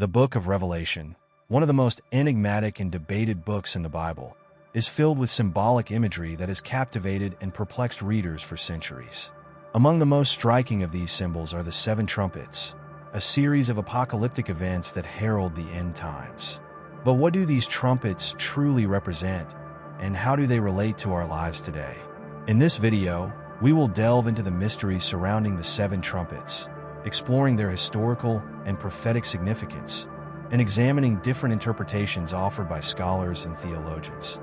The book of Revelation, one of the most enigmatic and debated books in the Bible, is filled with symbolic imagery that has captivated and perplexed readers for centuries. Among the most striking of these symbols are the Seven Trumpets, a series of apocalyptic events that herald the end times. But what do these trumpets truly represent, and how do they relate to our lives today? In this video, we will delve into the mysteries surrounding the Seven Trumpets, exploring their historical and prophetic significance, and examining different interpretations offered by scholars and theologians.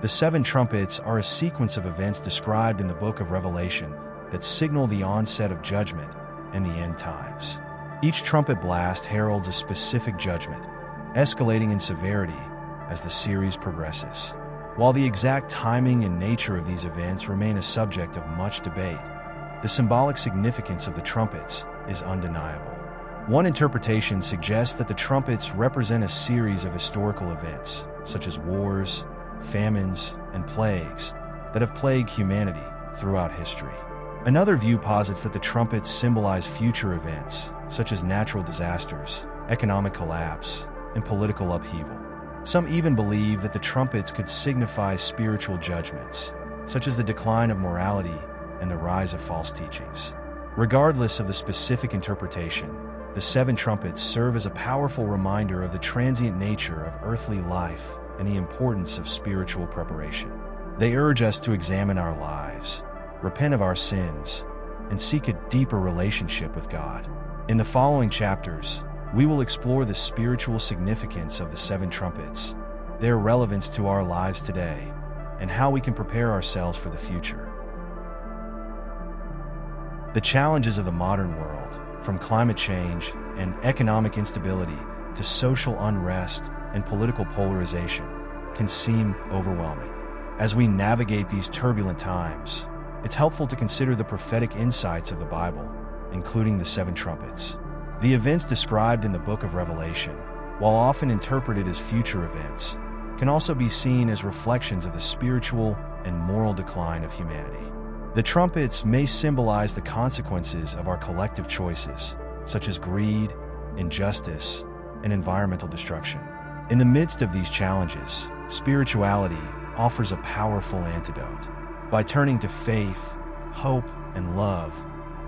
The Seven Trumpets are a sequence of events described in the book of Revelation that signal the onset of judgment and the end times. Each trumpet blast heralds a specific judgment, escalating in severity as the series progresses. While the exact timing and nature of these events remain a subject of much debate, the symbolic significance of the trumpets is undeniable. One interpretation suggests that the trumpets represent a series of historical events, such as wars, famines, and plagues, that have plagued humanity throughout history. Another view posits that the trumpets symbolize future events, such as natural disasters, economic collapse, and political upheaval. Some even believe that the trumpets could signify spiritual judgments, such as the decline of morality and the rise of false teachings. Regardless of the specific interpretation, the Seven Trumpets serve as a powerful reminder of the transient nature of earthly life and the importance of spiritual preparation. They urge us to examine our lives, repent of our sins, and seek a deeper relationship with God. In the following chapters, we will explore the spiritual significance of the Seven Trumpets, their relevance to our lives today, and how we can prepare ourselves for the future. The challenges of the modern world, from climate change and economic instability to social unrest and political polarization, can seem overwhelming. As we navigate these turbulent times, it's helpful to consider the prophetic insights of the Bible, including the Seven Trumpets. The events described in the book of Revelation, while often interpreted as future events, can also be seen as reflections of the spiritual and moral decline of humanity. The trumpets may symbolize the consequences of our collective choices, such as greed, injustice, and environmental destruction. In the midst of these challenges, spirituality offers a powerful antidote. By turning to faith, hope, and love,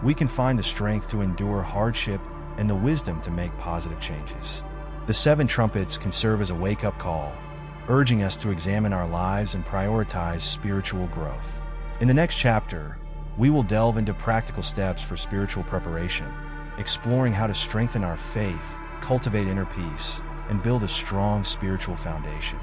we can find the strength to endure hardship and the wisdom to make positive changes. The Seven Trumpets can serve as a wake-up call, urging us to examine our lives and prioritize spiritual growth. In the next chapter, we will delve into practical steps for spiritual preparation, exploring how to strengthen our faith, cultivate inner peace, and build a strong spiritual foundation.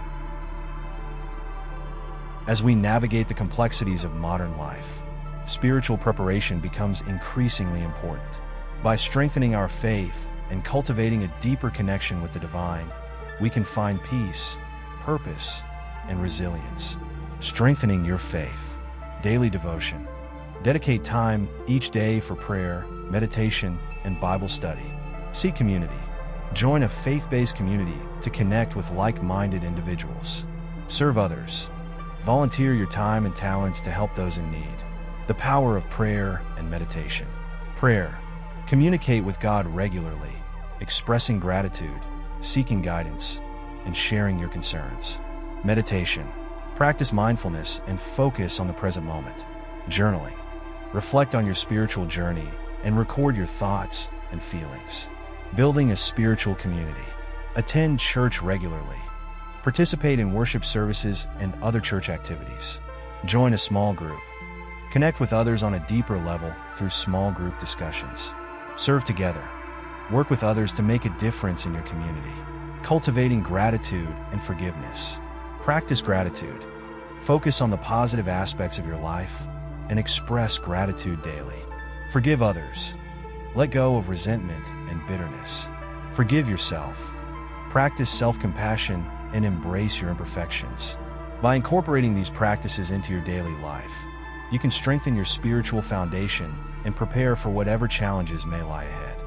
As we navigate the complexities of modern life, spiritual preparation becomes increasingly important. By strengthening our faith and cultivating a deeper connection with the divine, we can find peace, purpose, and resilience. Strengthening your faith. Daily devotion. Dedicate time each day for prayer, meditation, and Bible study. Seek community. Join a faith-based community to connect with like-minded individuals. Serve others. Volunteer your time and talents to help those in need. The power of prayer and meditation. Prayer. Communicate with God regularly, expressing gratitude, seeking guidance, and sharing your concerns. Meditation. Practice mindfulness and focus on the present moment. Journaling. Reflect on your spiritual journey and record your thoughts and feelings. Building a spiritual community. Attend church regularly. Participate in worship services and other church activities. Join a small group. Connect with others on a deeper level through small group discussions. Serve together. Work with others to make a difference in your community. Cultivating gratitude and forgiveness. Practice gratitude. Focus on the positive aspects of your life and express gratitude daily. Forgive others. Let go of resentment and bitterness. Forgive yourself. Practice self-compassion and embrace your imperfections. By incorporating these practices into your daily life, you can strengthen your spiritual foundation and prepare for whatever challenges may lie ahead.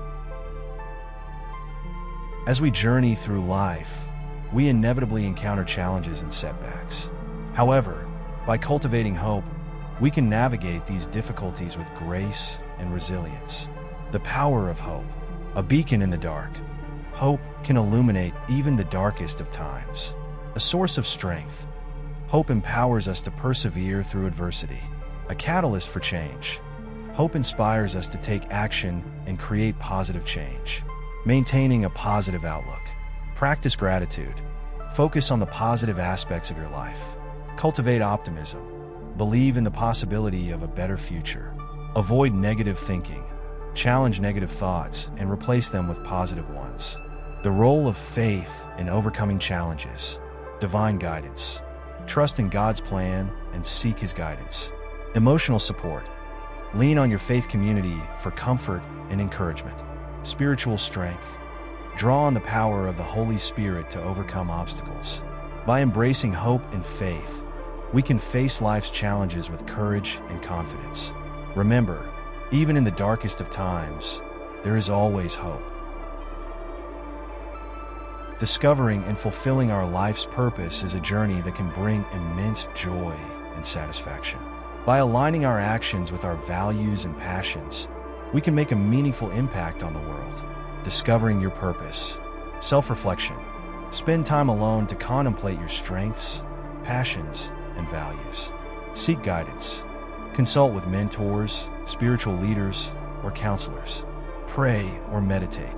As we journey through life, we inevitably encounter challenges and setbacks. However, by cultivating hope, we can navigate these difficulties with grace and resilience. The power of hope. A beacon in the dark. Hope can illuminate even the darkest of times. A source of strength. Hope empowers us to persevere through adversity. A catalyst for change. Hope inspires us to take action and create positive change. Maintaining a positive outlook. Practice gratitude. Focus on the positive aspects of your life. Cultivate optimism. Believe in the possibility of a better future. Avoid negative thinking. Challenge negative thoughts and replace them with positive ones. The role of faith in overcoming challenges. Divine guidance. Trust in God's plan and seek His guidance. Emotional support. Lean on your faith community for comfort and encouragement. Spiritual strength. Draw on the power of the Holy Spirit to overcome obstacles. By embracing hope and faith, we can face life's challenges with courage and confidence. Remember, even in the darkest of times, there is always hope. Discovering and fulfilling our life's purpose is a journey that can bring immense joy and satisfaction. By aligning our actions with our values and passions, we can make a meaningful impact on the world. Discovering your purpose. Self-reflection. Spend time alone to contemplate your strengths, passions, and values. Seek guidance. Consult with mentors, spiritual leaders, or counselors. Pray or meditate.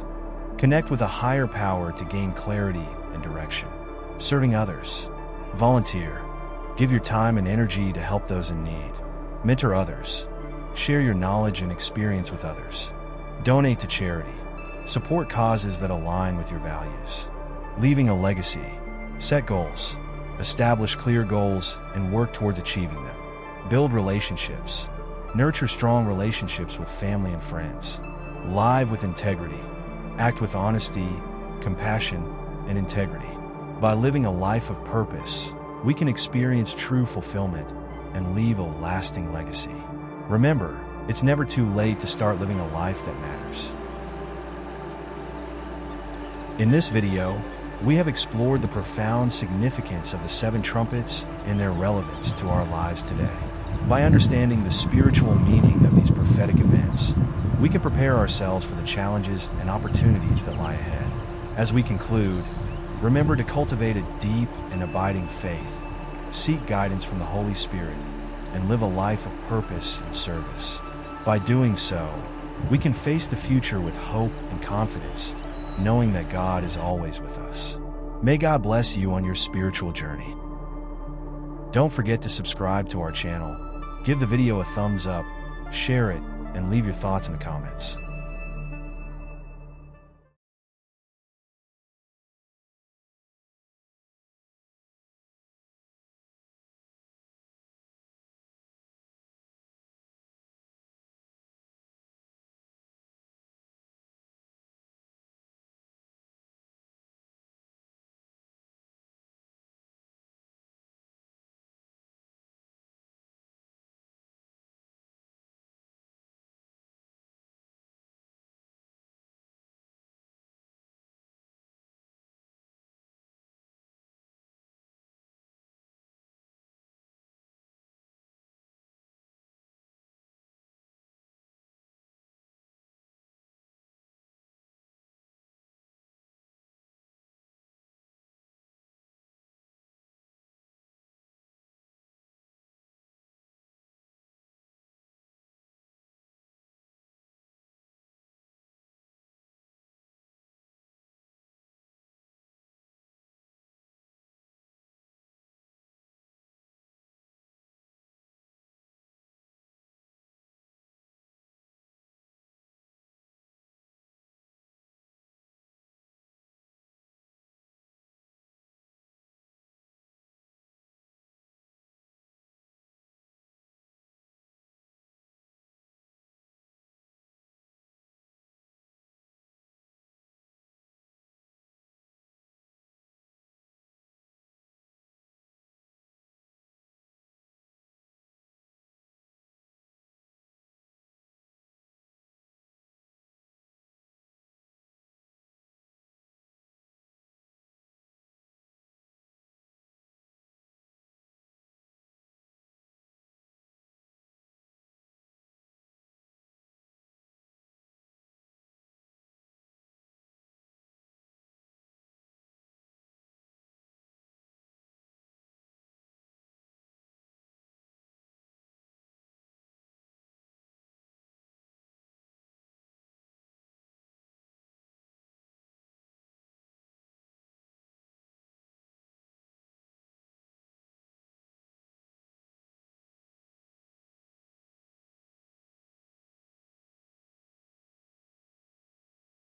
Connect with a higher power to gain clarity and direction. Serving others. Volunteer. Give your time and energy to help those in need. Mentor others. Share your knowledge and experience with others. Donate to charity. Support causes that align with your values. Leaving a legacy. Set goals. Establish clear goals and work towards achieving them. Build relationships. Nurture strong relationships with family and friends. Live with integrity. Act with honesty, compassion, and integrity. By living a life of purpose, we can experience true fulfillment and leave a lasting legacy. Remember, it's never too late to start living a life that matters. In this video, we have explored the profound significance of the Seven Trumpets and their relevance to our lives today. By understanding the spiritual meaning of these prophetic events, we can prepare ourselves for the challenges and opportunities that lie ahead. As we conclude, remember to cultivate a deep and abiding faith, seek guidance from the Holy Spirit, and live a life of purpose and service. By doing so, we can face the future with hope and confidence, knowing that God is always with us. May God bless you on your spiritual journey. Don't forget to subscribe to our channel, give the video a thumbs up, share it, and leave your thoughts in the comments.